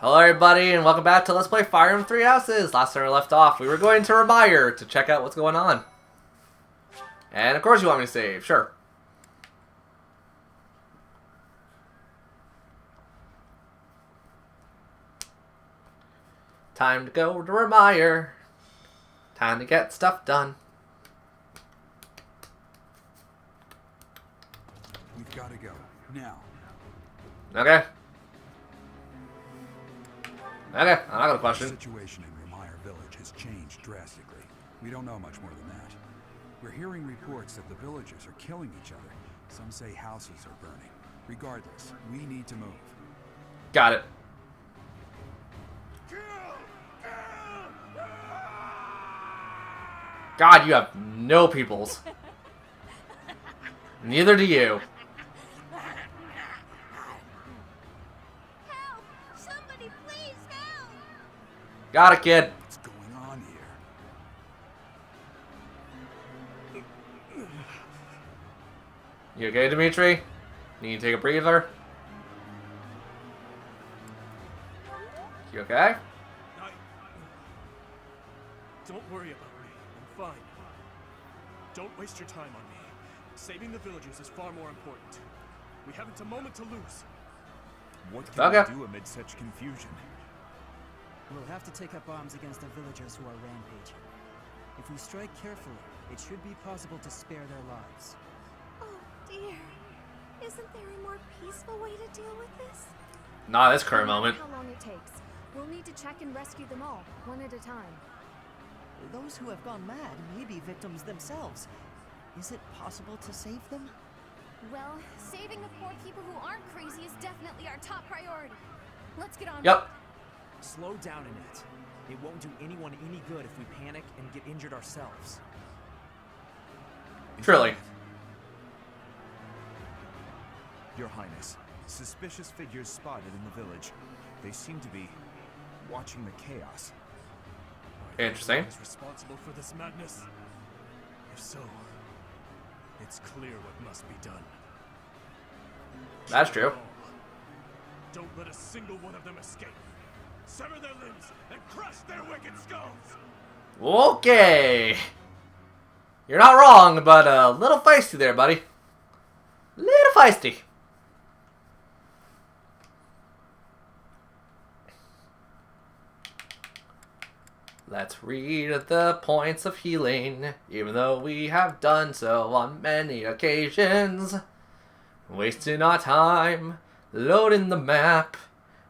Hello everybody and welcome back to Let's Play Fire Emblem Three Houses. Last time we left off, we were going to Remire to check out what's going on. And of course you want me to save, sure. Time to go to Remire. Time to get stuff done. We've got to go, now. Okay. Okay, I'm not gonna question. The situation in Remire Village has changed drastically. We don't know much more than that. We're hearing reports that the villagers are killing each other. Some say houses are burning. Regardless, we need to move. Got it. God, you have no peoples. Neither do you. Help! Somebody please help! Got it, kid. What's going on here? You okay, Dimitri? Need to take a breather? You okay? Don't worry about me. I'm fine. Don't waste your time on me. Saving the villagers is far more important. We haven't a moment to lose. What can Okay. we do amid such confusion? We'll have to take up arms against the villagers who are rampaging. If we strike carefully, it should be possible to spare their lives. Oh dear. Isn't there a more peaceful way to deal with this? Not this current moment. How long it takes. We'll need to check and rescue them all, one at a time. Those who have gone mad may be victims themselves. Is it possible to save them? Well, saving the poor people who aren't crazy is definitely our top priority. Let's get on. Yep. Slow down, Annette. It won't do anyone any good if we panic and get injured ourselves. Truly. Your Highness, suspicious figures spotted in the village. They seem to be watching the chaos. Interesting. Is responsible for this madness? If so, it's clear what must be done. That's Kill them true. all. Don't let a single one of them escape. Sever their limbs and crush their wicked skulls. Okay. You're not wrong, but a little feisty there, buddy. Little feisty. Let's read the points of healing, even though we have done so on many occasions. Wasting our time, loading the map,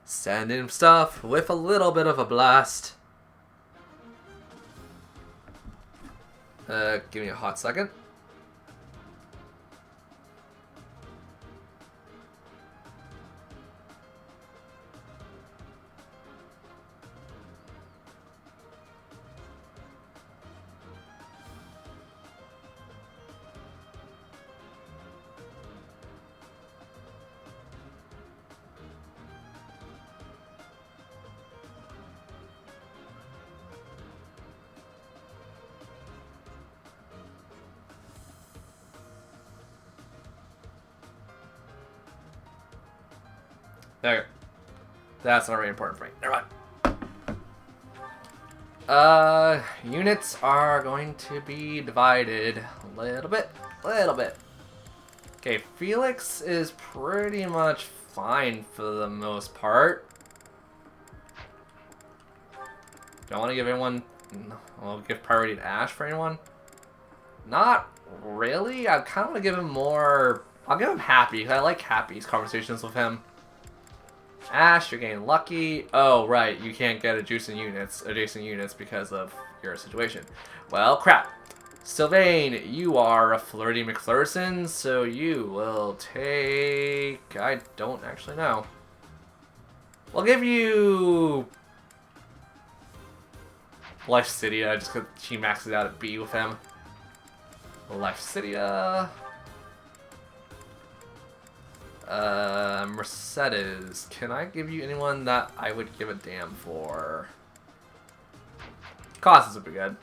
sending stuff with a little bit of a blast. Give me a hot second. There. That's not really important for me. Never mind. Units are going to be divided a little bit. Okay, Felix is pretty much fine for the most part. Do I want to give anyone... I'll give priority to Ash for anyone? Not really. I kind of want to give him more... I'll give him Happy, because I like Happy's conversations with him. Ash, you're getting lucky. Oh, right, you can't get adjacent units because of your situation. Well, crap. Sylvain, you are a flirty McPherson, so you will take... I don't actually know. We'll give you... Lifecidia, just because she maxes out at B with him. Lifecidia... Mercedes, can I give you anyone that I would give a damn for? Colossus would be good.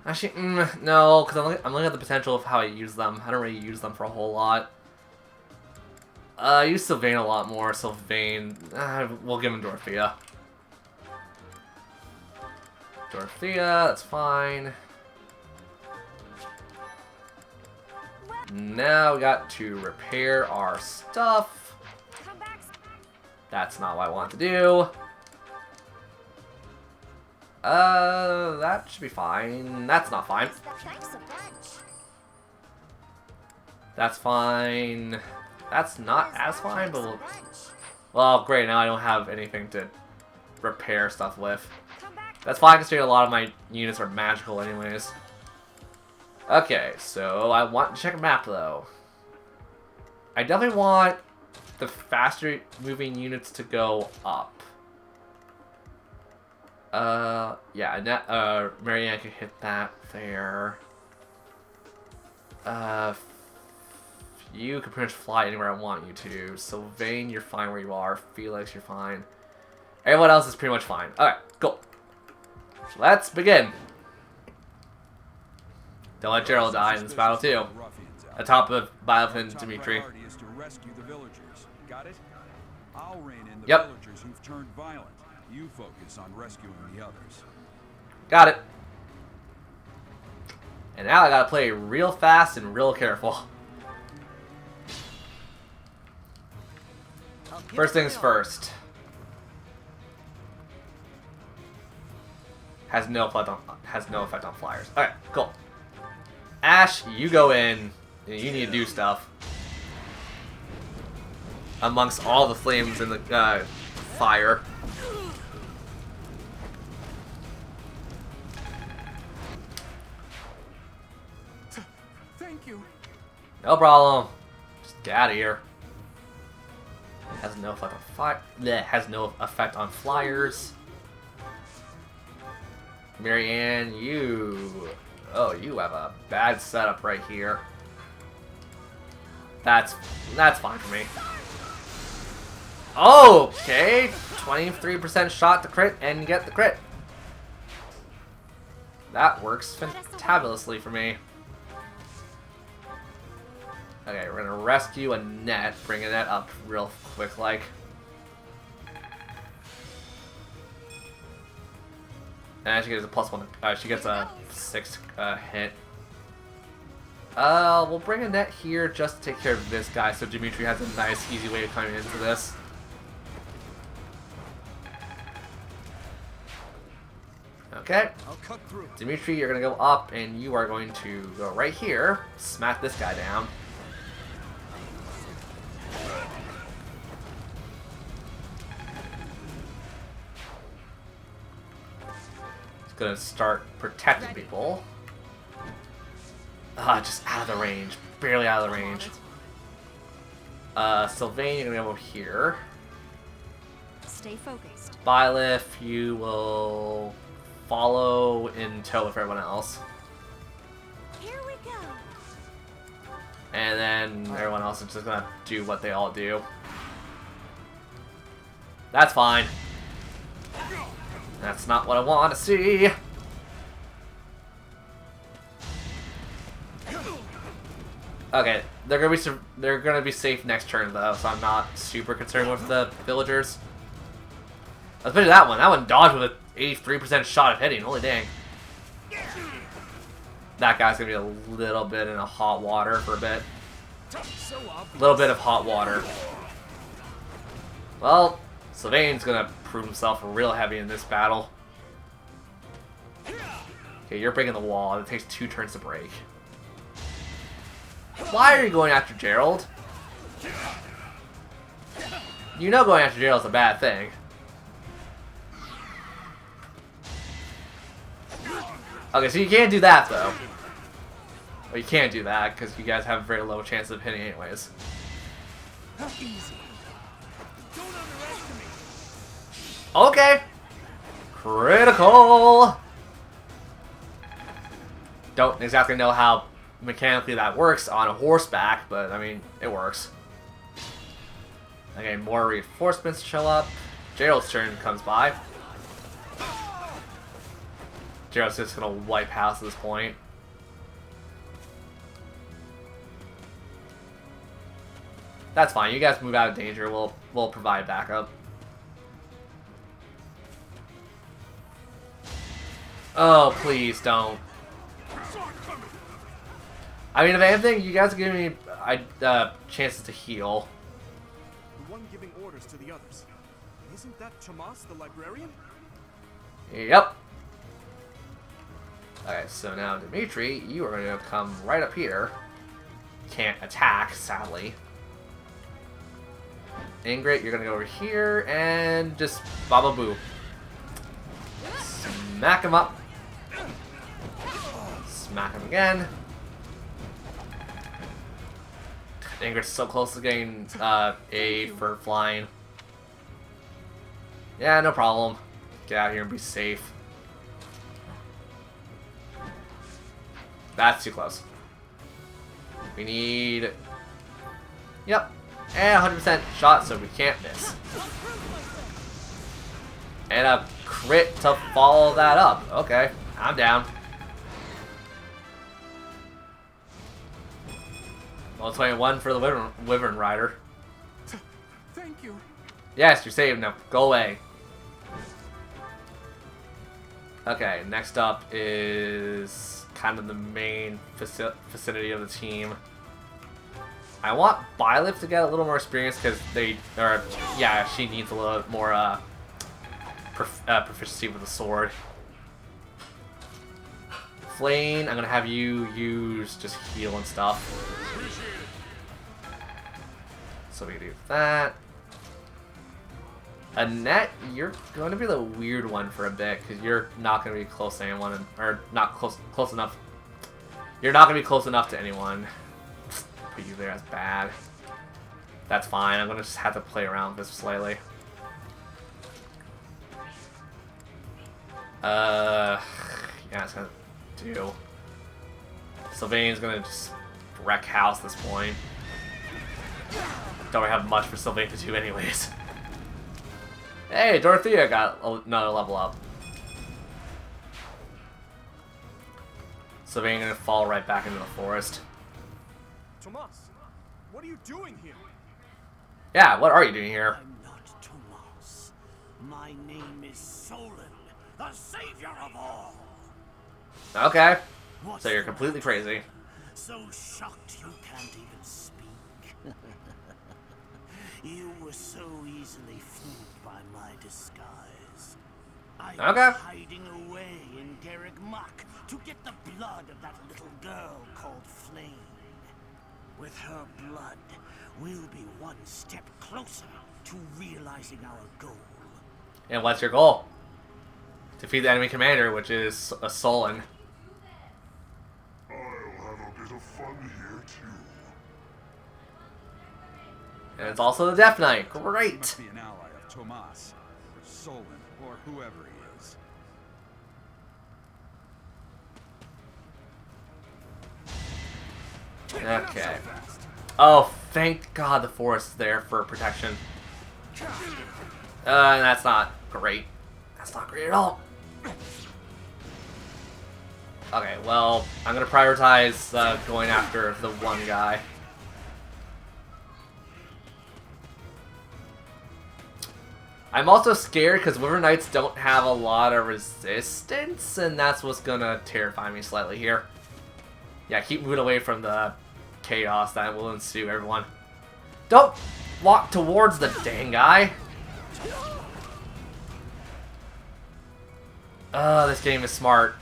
Actually, no, because I'm looking at the potential of how I use them. I don't really use them for a whole lot. I use Sylvain a lot more. Sylvain, we'll give him Dorothea. Dorothea, that's fine. Now we got to repair our stuff. Come back. That's not what I want to do. That should be fine. That's not fine. Thanks a bunch. That's fine. That's not as fine, but Thanks a we'll... bunch. Well, great, now I don't have anything to repair stuff with. Come back. That's fine, considering a lot of my units are magical anyways. Okay, so I want to check a map, though. I definitely want the faster moving units to go up. Yeah, and that, Marianne could hit that there. You can pretty much fly anywhere I want you to. Sylvain, you're fine where you are. Felix, you're fine. Everyone else is pretty much fine. Alright, cool. Let's begin. Don't let Gerald die in this battle, too. Atop of Battlefield Dimitri. Priority is to rescue the villagers. Got it? I'll rein in the Yep. villagers who've turned violent. You focus on rescuing the others. Got it. And now I gotta play real fast and real careful. First things first. Has no effect on flyers. Alright, cool. Ash, you go in. You need to do stuff. Amongst all the flames in the fire. Thank you. No problem. Just get out of here. Has no effect on fire. Has no effect on flyers. Marianne, you... Oh, you have a bad setup right here. That's fine for me. Okay, 23% shot to crit and get the crit. That works fantabulously for me. Okay, we're gonna rescue Annette, bringing that up real quick like. And she gets a +1. She gets a 6 hit. We'll bring Annette here just to take care of this guy, so Dimitri has a nice, easy way of coming into this. Okay. I'll cut through. Dimitri, you're gonna go up, and you are going to go right here, smack this guy down. He's gonna start protecting people. Just out of the range. Barely out of the range. Sylvain, you're gonna go over here. Stay focused. Byleth, you will follow in tow with everyone else. Here we go. And then everyone else is just gonna do what they all do. That's fine. That's not what I want to see. Okay, they're gonna be safe next turn though, so I'm not super concerned with the villagers. Especially that one. That one dodged with an 83% shot of hitting. Holy dang. That guy's gonna be a little bit in a hot water for a bit. A little bit of hot water. Well, Sylvain's gonna prove himself real heavy in this battle. Okay, you're breaking the wall. It takes 2 turns to break. Why are you going after Gerald? You know going after Gerald's a bad thing. Okay, so you can't do that, though. Well, you can't do that, because you guys have a very low chance of hitting anyways. Okay! Critical! Don't exactly know how mechanically that works on a horseback, but, I mean, it works. Okay, more reinforcements show up. Gerald's turn comes by. Gerald's just gonna wipe house at this point. That's fine. You guys move out of danger. We'll provide backup. Oh, please don't. I mean, if anything, you guys are giving me chances to heal. The one giving orders to the others. Isn't that Tomas, the librarian? Yep. Okay, so now Dimitri, you are going to come right up here. Can't attack, sadly. Ingrid, you're going to go over here and just baba boo. Smack him up. Smack him again. Ingrid's so close to getting A for flying. Yeah, no problem. Get out here and be safe. That's too close. We need... Yep. And 100% shot, so we can't miss. And a crit to follow that up. Okay, I'm down. Well, 21 for the Wyvern Rider. Thank you. Yes, you're saved now. Go away. Okay, next up is kind of the main vicinity of the team. I want Byleth to get a little more experience because she needs a little more proficiency with the sword. Flame, I'm gonna have you use just heal and stuff. So we can do that. Annette, you're going to be the weird one for a bit because you're not going to be close to anyone, or not close enough. You're not going to be close enough to anyone. Put you there as bad. That's fine. I'm going to just have to play around with this slightly. Yeah, it's going to do. Sylvain's going to just wreck house at this point. Don't really have much for Sylvain to do anyways. Hey, Dorothea got another level up. Sylvain gonna fall right back into the forest. Tomas, what are you doing here? Yeah, what are you doing here? I'm not Tomas. My name is Solon, the savior of all. Okay. What's So you're the completely matter? crazy. So shocked you can't even speak. You were so easily fooled by my disguise. I was hiding away in JaydeXMicky to get the blood of that little girl called Flame. With her blood, we'll be one step closer to realizing our goal. And what's your goal? Defeat the enemy commander, which is a Solon. I'll have a bit of fun here too. And it's also the Death Knight. He Great! must be an ally of Tomas, or Solon, or whoever he is. Okay. Oh, thank God the forest is there for protection. That's not great. That's not great at all. Okay, well, I'm gonna prioritize going after the one guy. I'm also scared because Wyvern Knights don't have a lot of resistance, and that's what's gonna terrify me slightly here. Yeah, keep moving away from the chaos that will ensue, everyone. Don't walk towards the dang guy. This game is smart.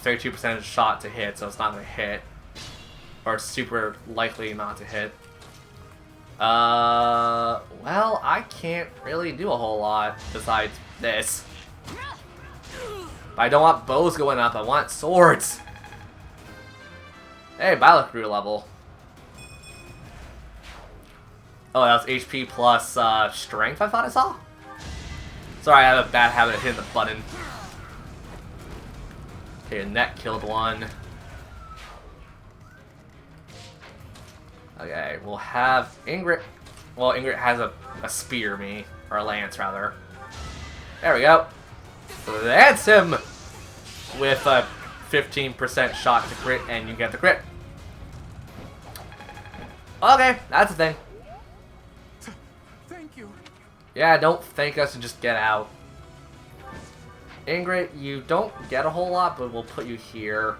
32% shot to hit, so it's not gonna hit. Or it's super likely not to hit. Well, I can't really do a whole lot besides this. But I don't want bows going up, I want swords. Hey, Byleth grew a level. Oh, that was HP plus strength, I thought I saw? Sorry, I have a bad habit of hitting the button. Okay, Annette killed one. Okay, we'll have Ingrid. Well, Ingrid has a spear, me. Or a lance, rather. There we go. Lance him! With a 15% shot to crit, and you get the crit. Okay, that's the thing. Thank you. Yeah, don't thank us and just get out. Ingrid, you don't get a whole lot, but we'll put you here.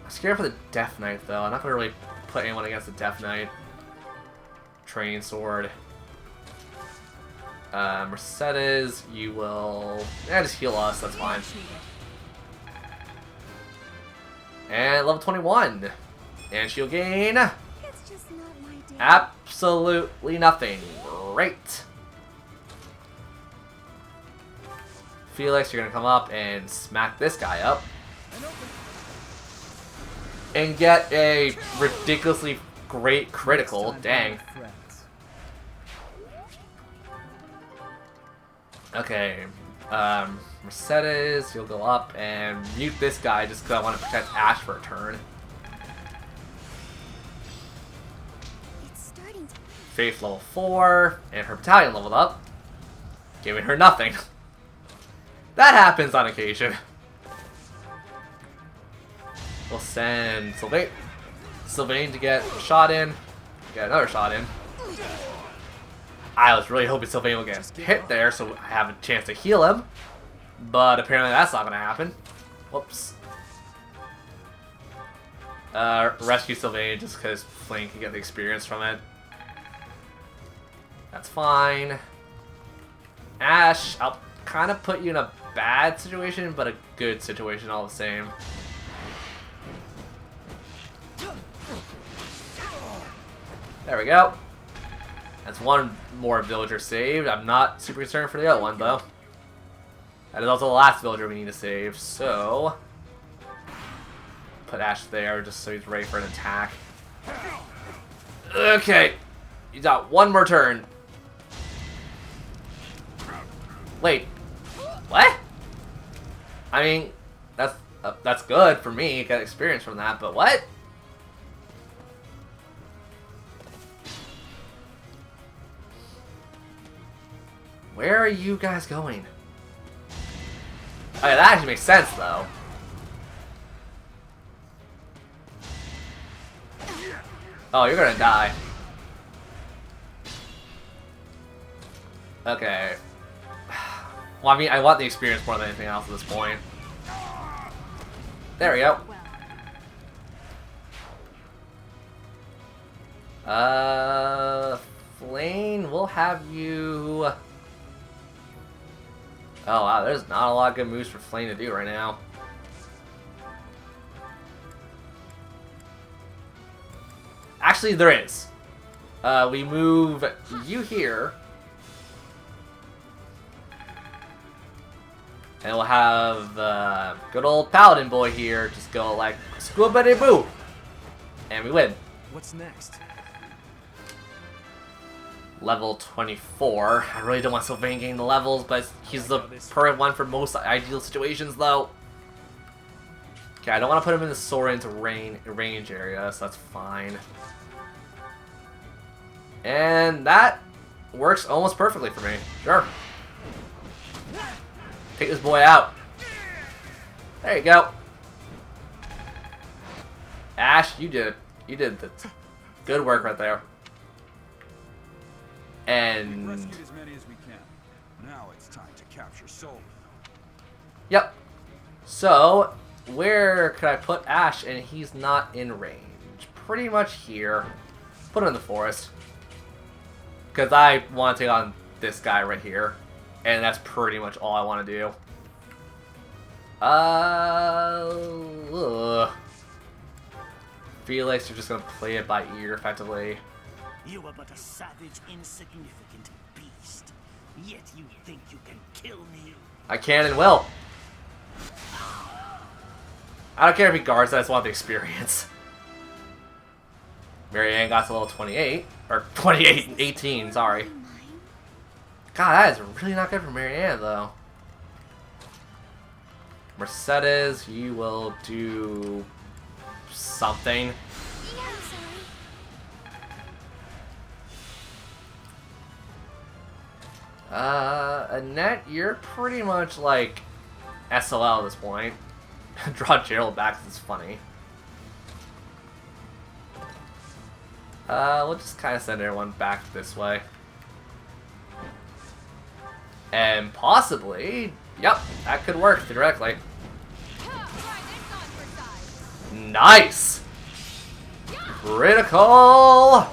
I'm scared for the Death Knight, though. I'm not going to really put anyone against the Death Knight. Training Sword. Mercedes, you will... Yeah, just heal us, that's fine. And level 21. And she'll gain... It's just not my day. absolutely nothing. Great. Felix, you're going to come up and smack this guy up. And get a ridiculously great critical. Dang. Okay. Mercedes, you'll go up and mute this guy just because I want to protect Ash for a turn. It's starting to... Faith level 4, and her battalion leveled up, giving her nothing. That happens on occasion. We'll send Sylvain to get a shot in. Get another shot in. I was really hoping Sylvain will get hit there so I have a chance to heal him. But apparently that's not going to happen. Whoops. Rescue Sylvain just because Flame can get the experience from it. That's fine. Ash, I'll kind of put you in a bad situation, but a good situation all the same. There we go. That's one more villager saved. I'm not super concerned for the other one, though. That is also the last villager we need to save, so... Put Ash there just so he's ready for an attack. Okay. You got one more turn. Wait. What? I mean, that's good for me. Got experience from that, but what? Where are you guys going? Okay, that actually makes sense, though. Oh, you're gonna die. Okay. Well, I mean, I want the experience more than anything else at this point. There we go. Flame, we'll have you... Oh wow, there's not a lot of good moves for Flame to do right now. Actually, there is. We move you here. And we'll have good old Paladin boy here just go like, scoobity boo! And we win. What's next? Level 24. I really don't want Sylvain getting the levels, but he's the perfect one for most ideal situations, though. Okay, I don't want to put him in the Soren's range area, so that's fine. And that works almost perfectly for me. Sure. Take this boy out. There you go. Ash, you did the good work right there. And We've rescued as many as we can. Now it's time to capture Soul. Yep. So, where could I put Ash and he's not in range? Pretty much here. Put him in the forest. Because I want to take on this guy right here. And that's pretty much all I want to do. Felix, you're just going to play it by ear effectively. You are but a savage, insignificant beast. Yet you think you can kill me? I can and will. I don't care if he guards, I just want the experience. Marianne got to level 28. Or 28, 18, sorry. God, that is really not good for Marianne, though. Mercedes, you will do something. Yeah, I'm sorry. Annette, you're pretty much like SOL at this point. Draw Gerald back because it's funny. We'll just kind of send everyone back this way. And possibly, yep, that could work theoretically. Nice! Critical! I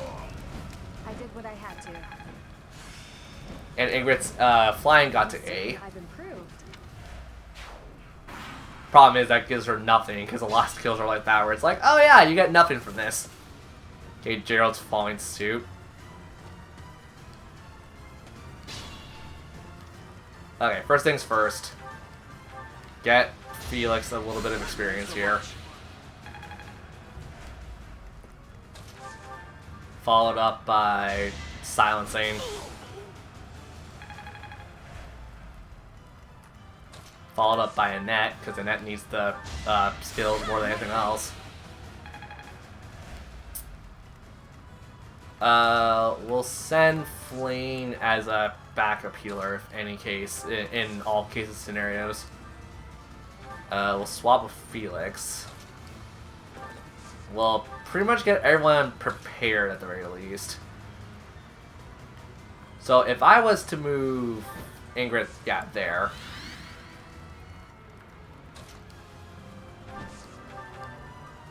did what I had to. And Ingrid's flying got to A. I've improved. Problem is that gives her nothing, because the last kills are like that, where it's like, oh yeah, you get nothing from this. Okay, Gerald's following suit. Okay, first things first. Get Felix a little bit of experience here. Followed up by silencing. Followed up by Annette, because Annette needs the skills more than anything else. We'll send Flame as a backup healer if any case, in all cases scenarios. We'll swap with Felix. We'll pretty much get everyone prepared at the very least. So if I was to move Ingrid, yeah, there.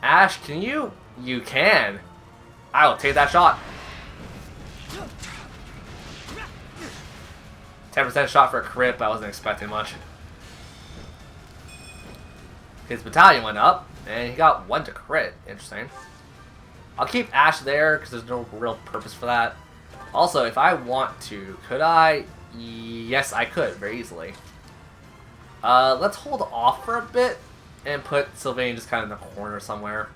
Ash, can you? You can. I will take that shot. 10% shot for a crit, but I wasn't expecting much. His battalion went up, and he got 1 to crit. Interesting. I'll keep Ash there, because there's no real purpose for that. Also, if I want to, could I? Yes, I could, very easily. Let's hold off for a bit, and put Sylvain just kind of in the corner somewhere.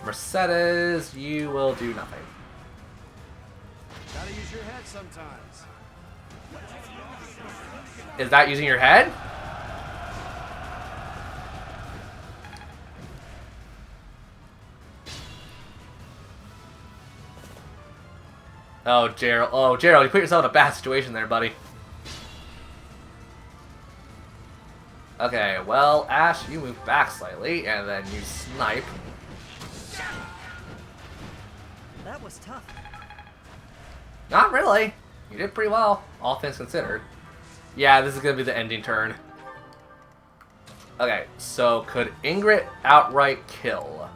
Mercedes, you will do nothing. Gotta use your head sometimes. Is that using your head? Oh, Gerald. Oh, Gerald, you put yourself in a bad situation there, buddy. Okay, well, Ash, you move back slightly, and then you snipe. That was tough. Not really. You did pretty well, all things considered. Yeah, this is going to be the ending turn. Okay, so could Ingrid outright kill?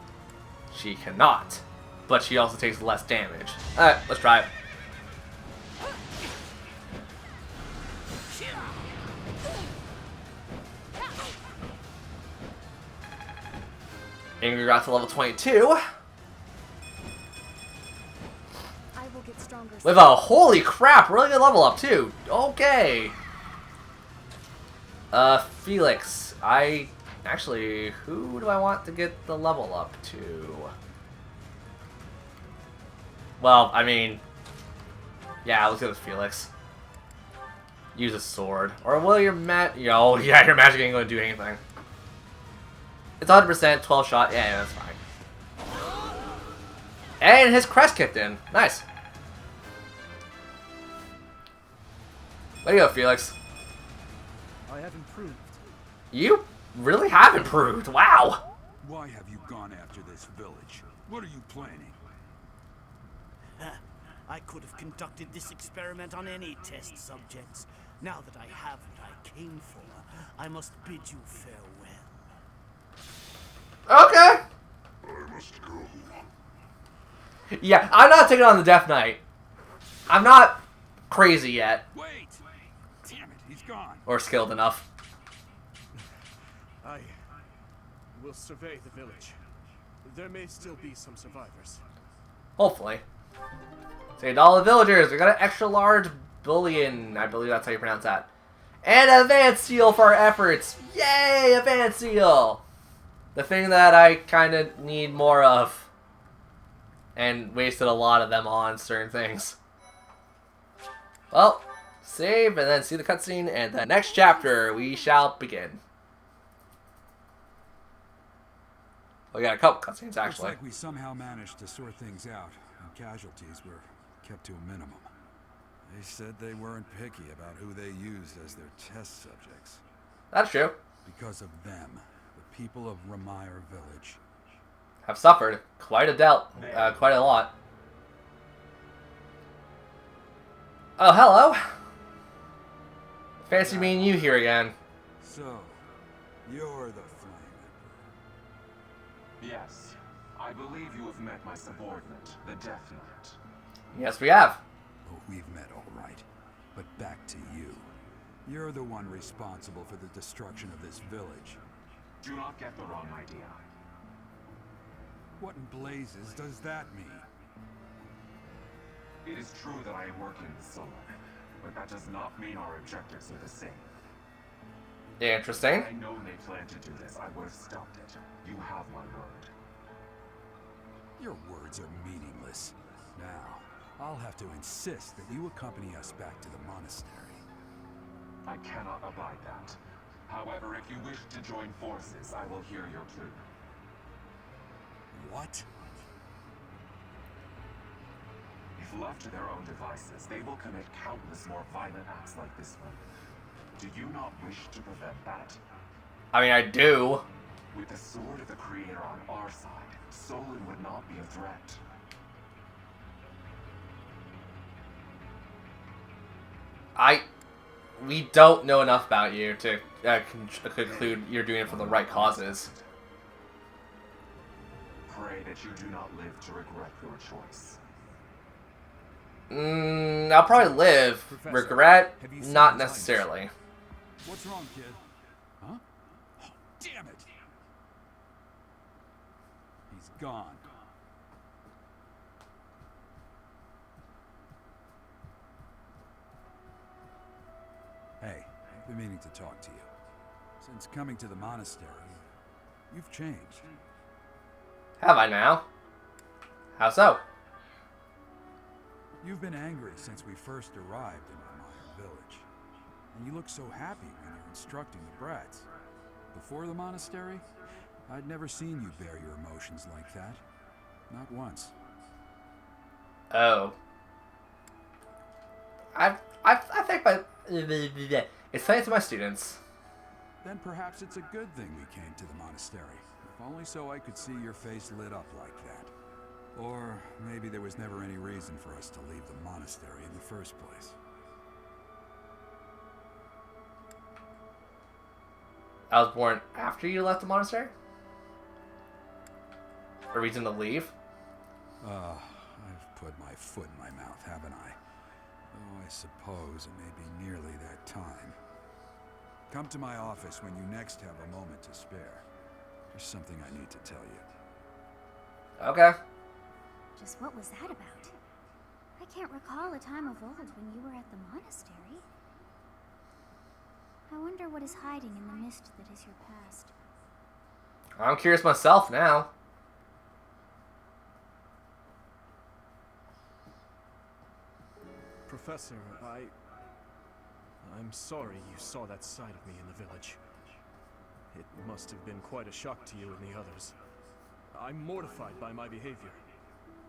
She cannot, but she also takes less damage. Alright, let's try it. Ingrid got to level 22. I will get stronger. With a holy crap, really good level up too. Okay. Felix, actually, who do I want to get the level up to? Well, I mean, yeah, let's go with Felix. Use a sword, or will your Yo, yeah, your magic ain't gonna do anything. It's 100%, 12 shot. Yeah, that's fine. And his crest kicked in. Nice. Way to go, Felix. I have improved. You really have improved. Wow. Why have you gone after this village? What are you planning? I could have conducted this experiment on any test subjects. Now that I have what I came for, I must bid you farewell. Okay. I must go. Yeah, I'm not taking on the Death Knight. I'm not crazy yet. Wait! Damn it, he's gone. Or skilled enough. I will survey the village. There may still be some survivors. Hopefully. Saved all the villagers. We got an extra large bullion. I believe that's how you pronounce that. And advanced seal for our efforts. Yay, advanced seal. The thing that I kind of need more of. And wasted a lot of them on certain things. Well, save and then see the cutscene. And the next chapter, we shall begin. We got a couple cutscenes, actually. Looks like we somehow managed to sort things out, and casualties were kept to a minimum. They said they weren't picky about who they used as their test subjects. That's true. Because of them, the people of Ramire Village have suffered quite a lot. Oh, hello. Fancy meeting you here again. So, you're the Flame Emperor. Yes. I believe you have met my subordinate, the Death Knight. Yes, we have. Oh, we've met all right. But back to you. You're the one responsible for the destruction of this village. Do not get the wrong idea. What in blazes does that mean? It is true that I am working with Solon, but that does not mean our objectives are the same. Interesting. If I know they plan to do this, I would have stopped it. You have my word. Your words are meaningless. Now, I'll have to insist that you accompany us back to the monastery. I cannot abide that. However, if you wish to join forces, I will hear your plea. What? If left to their own devices, they will commit countless more violent acts like this one. Do you not wish to prevent that? I mean, I do. With the sword of the Creator on our side, Solon would not be a threat. We don't know enough about you to conclude you're doing it for the right causes. Pray that you do not live to regret your choice. I'll probably live. Professor, Regret, have you seen not his necessarily. What's wrong, kid? Huh? Oh, damn it! He's gone. Hey, I've been meaning to talk to you. Since coming to the monastery, you've changed. Have I now? How so? You've been angry since we first arrived in Remire Village. And you look so happy when you're instructing the brats. Before the monastery, I'd never seen you bear your emotions like that. Not once. Oh. I think it's thanks to my students. Then perhaps it's a good thing we came to the monastery. If only so I could see your face lit up like that. Or maybe there was never any reason for us to leave the monastery in the first place. I was born after you left the monastery? A reason to leave? I've put my foot in my mouth, haven't I? Oh, I suppose it may be nearly that time. Come to my office when you next have a moment to spare. There's something I need to tell you. Okay. Just what was that about? I can't recall a time of old when you were at the monastery. I wonder what is hiding in the mist that is your past. I'm curious myself now. Professor, I'm sorry you saw that side of me in the village. It must have been quite a shock to you and the others. I'm mortified by my behavior.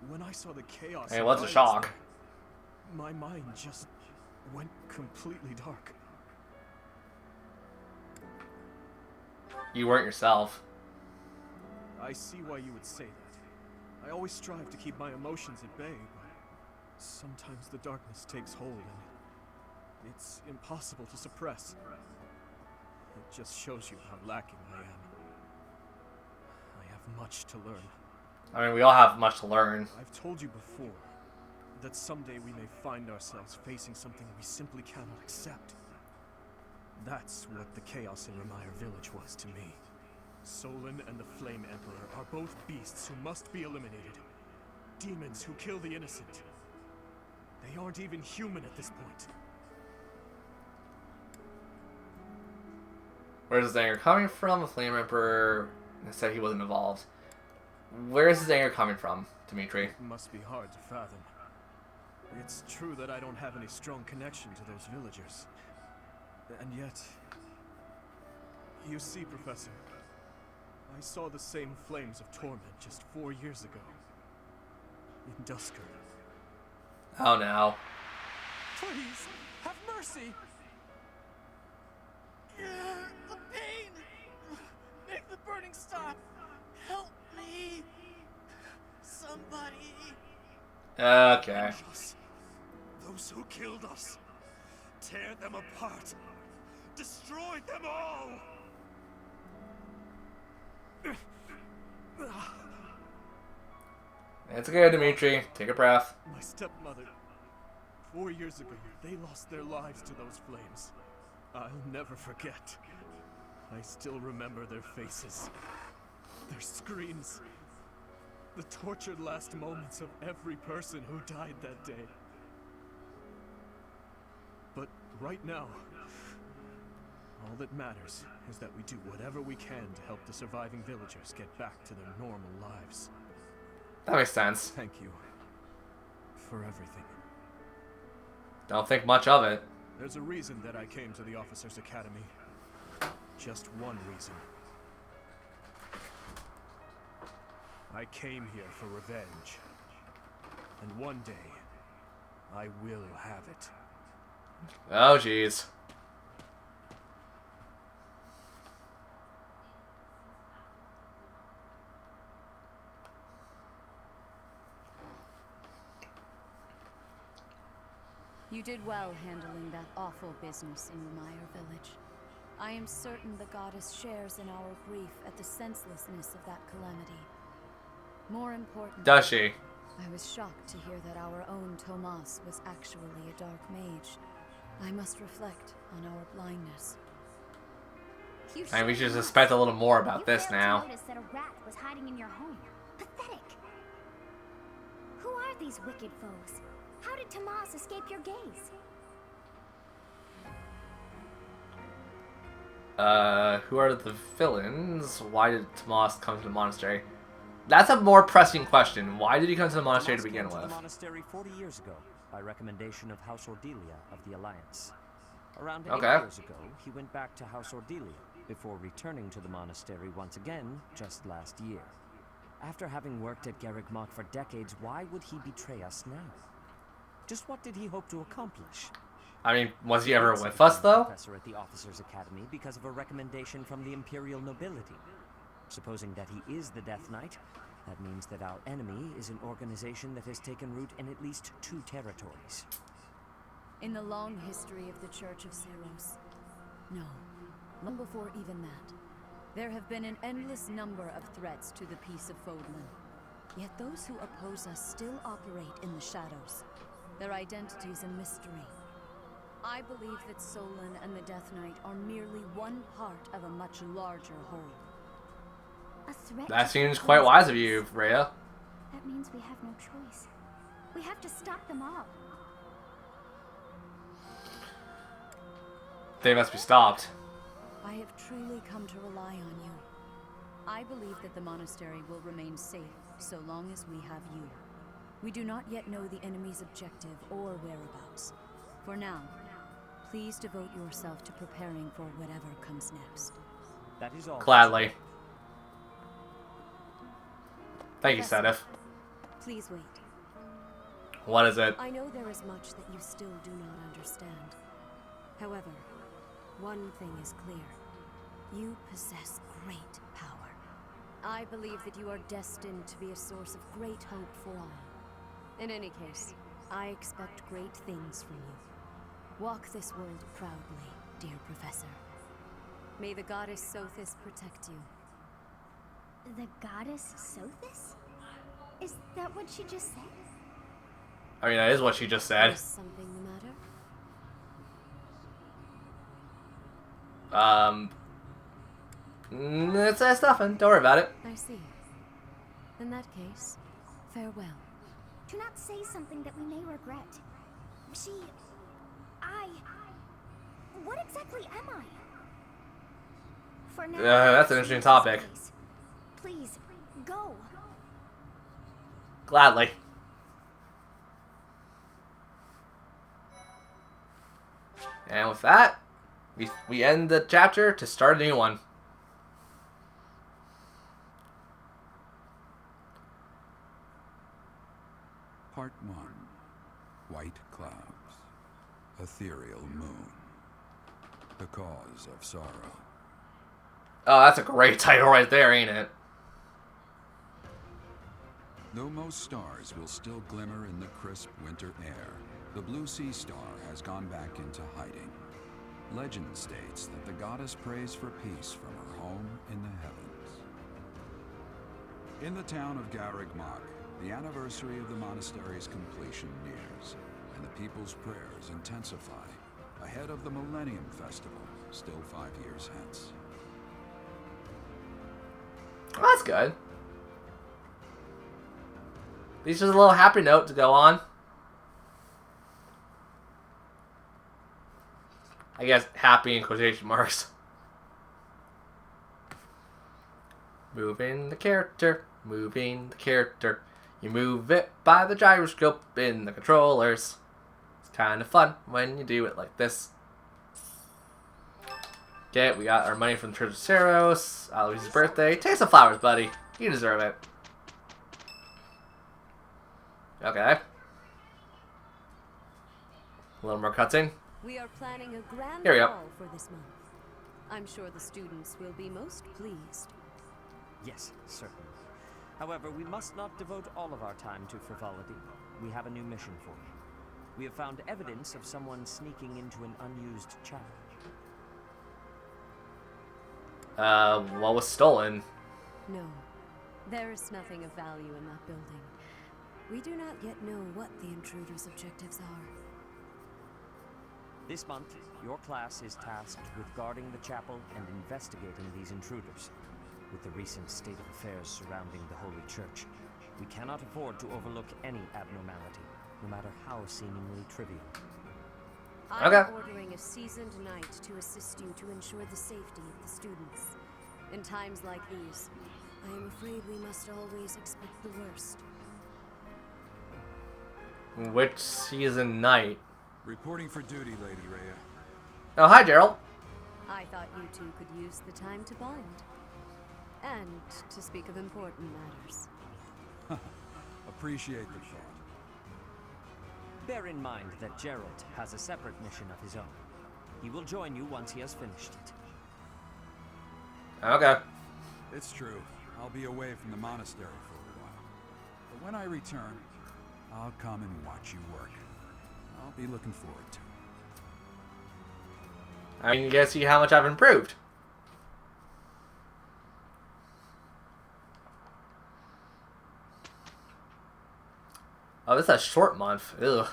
When I saw the chaos... Hey, what's a shock? My mind just went completely dark. You weren't yourself. I see why you would say that. I always strive to keep my emotions at bay, but sometimes the darkness takes hold and it's impossible to suppress. It just shows you how lacking I am. I have much to learn. I mean, we all have much to learn. I've told you before that someday we may find ourselves facing something we simply cannot accept. That's what the chaos in Remire Village was to me. Solon and the Flame Emperor are both beasts who must be eliminated. Demons who kill the innocent. They aren't even human at this point. Where's his anger coming from? The Flame Emperor said he wasn't involved. Where is his anger coming from, Dimitri? It must be hard to fathom. It's true that I don't have any strong connection to those villagers. And yet... You see, Professor, I saw the same flames of torment just 4 years ago. In Dusker. Oh no. Please, have mercy! The pain! Make the burning stop! Help me! somebody. Okay. Avenge us. Those who killed us. Tear them apart. Destroy them all. It's okay, Dimitri. Take a breath. My stepmother. 4 years ago, they lost their lives to those flames. I'll never forget. I still remember their faces. Their screams. The tortured last moments of every person who died that day. But right now, all that matters is that we do whatever we can to help the surviving villagers get back to their normal lives. That makes sense. Thank you for everything. Don't think much of it. There's a reason that I came to the Officers' Academy. Just one reason. I came here for revenge. And one day, I will have it. Oh, jeez. You did well handling that awful business in Remire Village. I am certain the goddess shares in our grief at the senselessness of that calamity. More important, Does she? I was shocked to hear that our own Tomas was actually a dark mage. I must reflect on our blindness. And we should suspect a little more about this now. You failed to notice that a rat was hiding in your home. Pathetic. Who are these wicked foes? How did Tomas escape your gaze? Who are the villains? Why did Tomas come to the monastery? That's a more pressing question. Why did he come to the monastery to begin came to with? the monastery 40 years ago, by recommendation of House Ordelia of the Alliance. Around 8 years ago, he went back to House Ordelia, before returning to the monastery once again, just last year. After having worked at JaydeXMicky for decades, why would he betray us now? Just what did he hope to accomplish? I mean, was he ever with us, though? Professor at the Officers' Academy because of a recommendation from the Imperial nobility. Supposing that he is the Death Knight, that means that our enemy is an organization that has taken root in at least 2 territories. In the long history of the Church of Seros, no, long before even that, there have been an endless number of threats to the peace of Fodlan. Yet those who oppose us still operate in the shadows, their identities a mystery. I believe that Solon and the Death Knight are merely one part of a much larger whole. A threat. That seems quite wise of you, Rhea. That means we have no choice. We have to stop them all. They must be stopped. I have truly come to rely on you. I believe that the monastery will remain safe so long as we have you. We do not yet know the enemy's objective or whereabouts. For now, please devote yourself to preparing for whatever comes next. That is all. Gladly. Thank you, Sedif. Please wait. What is it? I know there is much that you still do not understand. However, one thing is clear. You possess great power. I believe that you are destined to be a source of great hope for all. In any case, I expect great things from you. Walk this world proudly, dear Professor. May the goddess Sothis protect you. The goddess Sothis? Is that what she just said? I mean, that is what she just said. Is something the matter? It's nothing. Don't worry about it. I see. In that case, farewell. Do not say something that we may regret. What exactly am I? For now, That's an interesting topic. Please, go. Gladly. And with that, we end the chapter to start a new one. Part 1. White clouds. Ethereal moon. The cause of sorrow. Oh, that's a great title right there, ain't it? Though most stars will still glimmer in the crisp winter air, the blue sea star has gone back into hiding. Legend states that the goddess prays for peace from her home in the heavens. In the town of JaydeXMicky, the anniversary of the monastery's completion nears, and the people's prayers intensify ahead of the Millennium Festival, still 5 years hence. Well, that's good. At least there's a little happy note to go on. I guess happy in quotation marks. Moving the character, moving the character. You move it by the gyroscope in the controllers. It's kind of fun when you do it like this. Okay, we got our money from the Church of Ceros. Aloysius' birthday. Take some flowers, buddy. You deserve it. Okay. A little more cutscene. We are planning a grand Here we go. ball for this month. I'm sure the students will be most pleased. Yes, certainly. However, we must not devote all of our time to frivolity. We have a new mission for you. We have found evidence of someone sneaking into an unused chapel. What was stolen? No, there is nothing of value in that building. We do not yet know what the intruder's objectives are. This month, your class is tasked with guarding the chapel and investigating these intruders. With the recent state of affairs surrounding the Holy Church, we cannot afford to overlook any abnormality, no matter how seemingly trivial. I'm ordering a seasoned knight to assist you to ensure the safety of the students. In times like these, I am afraid we must always expect the worst. Which season knight? Reporting for duty, Lady Rhea. Oh, hi, Gerald. I thought you two could use the time to bond. And to speak of important matters. Appreciate the thought. Bear in mind that Gerald has a separate mission of his own. He will join you once he has finished it. Okay. It's true. I'll be away from the monastery for a while. But when I return, I'll come and watch you work. I'll be looking forward to it. I mean, you guys see how much I've improved. Oh, this is a short month. Ugh.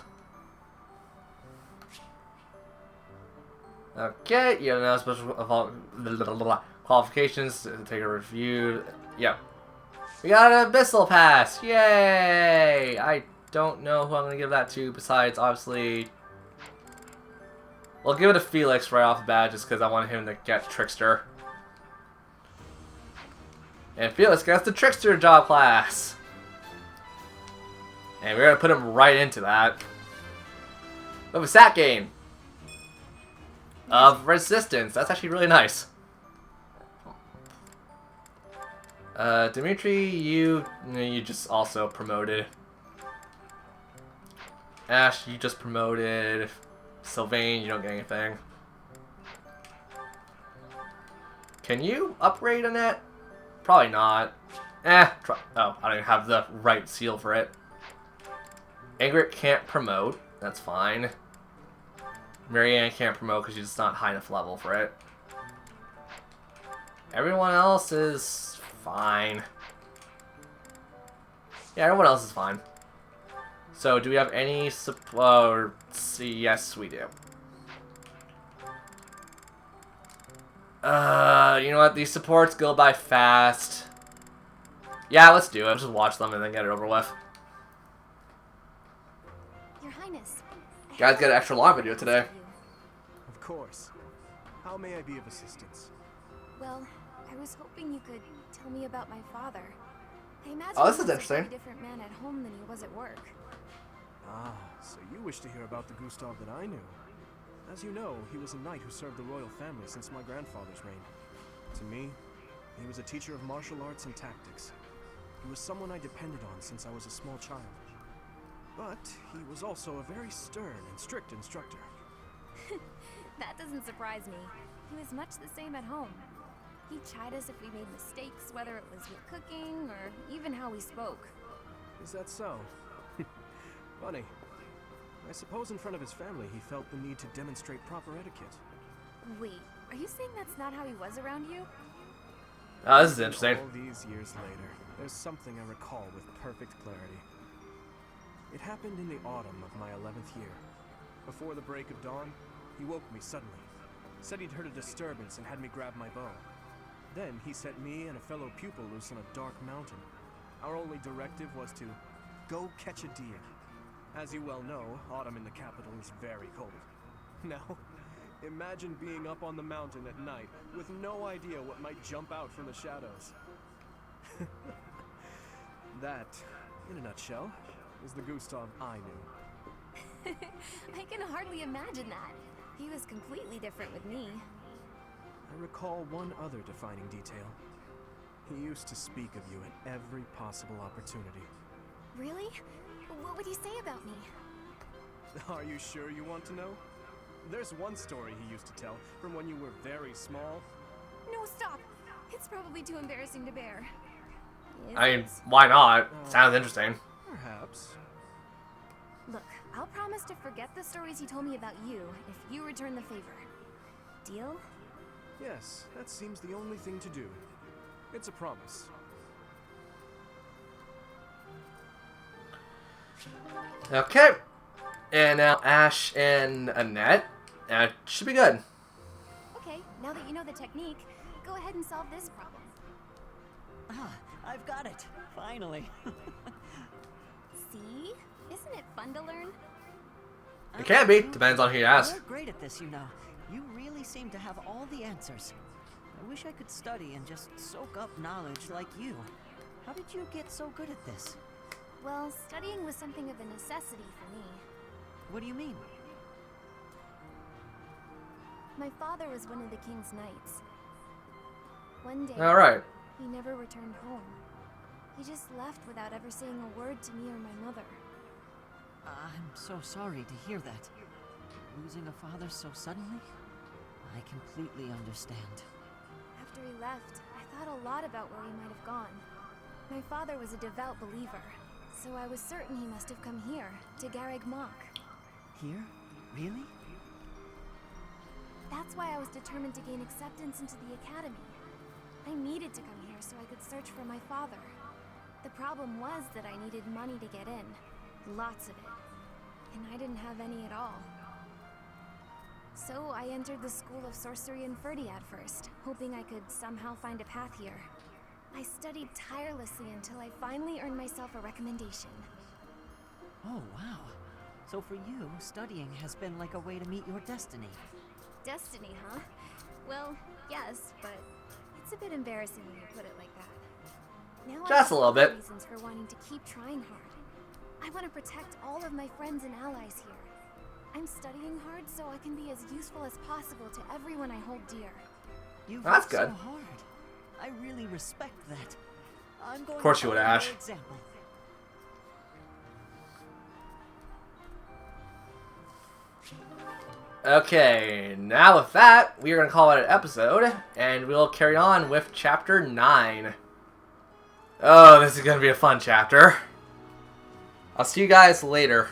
Okay, you know, special qualifications to take a review. Yep. We got an Abyssal Pass! Yay! I don't know who I'm going to give that to besides, obviously... We'll give it to Felix right off the bat just because I want him to get Trickster. And Felix gets the Trickster job class! And we're going to put him right into that. We have a stat gain of resistance. That's actually really nice. Dimitri, you just also promoted. Ash, you just promoted. Sylvain, you don't get anything. Can you upgrade Annette? Probably not. Oh, I don't even have the right seal for it. Ingrid can't promote. That's fine. Marianne can't promote because she's not high enough level for it. Everyone else is fine. Yeah, everyone else is fine. So, do we have any support? Yes, we do. You know what? These supports go by fast. Yeah, let's do it. Just watch them and then get it over with. Your Highness. Guys, get an extra long video today. Of course. How may I be of assistance? Well, I was hoping you could tell me about my father. I imagine Oh, this he is was interesting. a very different man at home than he was at work. Ah, so you wish to hear about the Gustav that I knew. As you know, he was a knight who served the royal family since my grandfather's reign. To me, he was a teacher of martial arts and tactics. He was someone I depended on since I was a small child. But he was also a very stern and strict instructor. That doesn't surprise me. He was much the same at home. He'd chide us if we made mistakes, whether it was with cooking or even how we spoke. Is that so? Funny. I suppose in front of his family he felt the need to demonstrate proper etiquette. Wait, are you saying that's not how he was around you? Oh, this is interesting. All these years later, there's something I recall with perfect clarity. It happened in the autumn of my 11th year. Before the break of dawn, he woke me suddenly. Said he'd heard a disturbance and had me grab my bow. Then he set me and a fellow pupil loose on a dark mountain. Our only directive was to go catch a deer. As you well know, autumn in the capital is very cold. Now, imagine being up on the mountain at night with no idea what might jump out from the shadows. That, in a nutshell, is the Gustav I knew. I can hardly imagine that. He was completely different with me. I recall one other defining detail. He used to speak of you at every possible opportunity. Really? What would he say about me? Are you sure you want to know? There's one story he used to tell from when you were very small. No, stop! It's probably too embarrassing to bear. I mean, why not? Sounds interesting. Perhaps. Look, I'll promise to forget the stories he told me about you if you return the favor. Deal? Yes, that seems the only thing to do. It's a promise. Okay. And now Ash and Annette. Should be good. Okay, now that you know the technique, go ahead and solve this problem. Ah, I've got it. Finally. See? Isn't it fun to learn? It can be. Depends on who you ask. You're great at this, you know. You really seem to have all the answers. I wish I could study and just soak up knowledge like you. How did you get so good at this? Well, studying was something of a necessity for me. What do you mean? My father was one of the king's knights. One day, Alright. he never returned home. He just left without ever saying a word to me or my mother. I'm so sorry to hear that. Losing a father so suddenly? I completely understand. After he left, I thought a lot about where he might have gone. My father was a devout believer, so I was certain he must have come here, to JaydeXMicky. Here? Really? That's why I was determined to gain acceptance into the academy. I needed to come here so I could search for my father. The problem was that I needed money to get in. Lots of it. And I didn't have any at all. So I entered the School of Sorcery in Ferdiad first, hoping I could somehow find a path here. I studied tirelessly until I finally earned myself a recommendation. Oh, wow. So for you, studying has been like a way to meet your destiny. Destiny, huh? Well, yes, but it's a bit embarrassing when you put it like that. Now Just a little bit. Reasons for wanting to keep trying hard. I want to protect all of my friends and allies here. I'm studying hard so I can be as useful as possible to everyone I hold dear. You've That's worked good. so hard. I really respect that. I'm going Of course to you would, follow Ash. your example. Okay, now with that, we are going to call it an episode, and we'll carry on with Chapter 9. Oh, this is going to be a fun chapter. I'll see you guys later.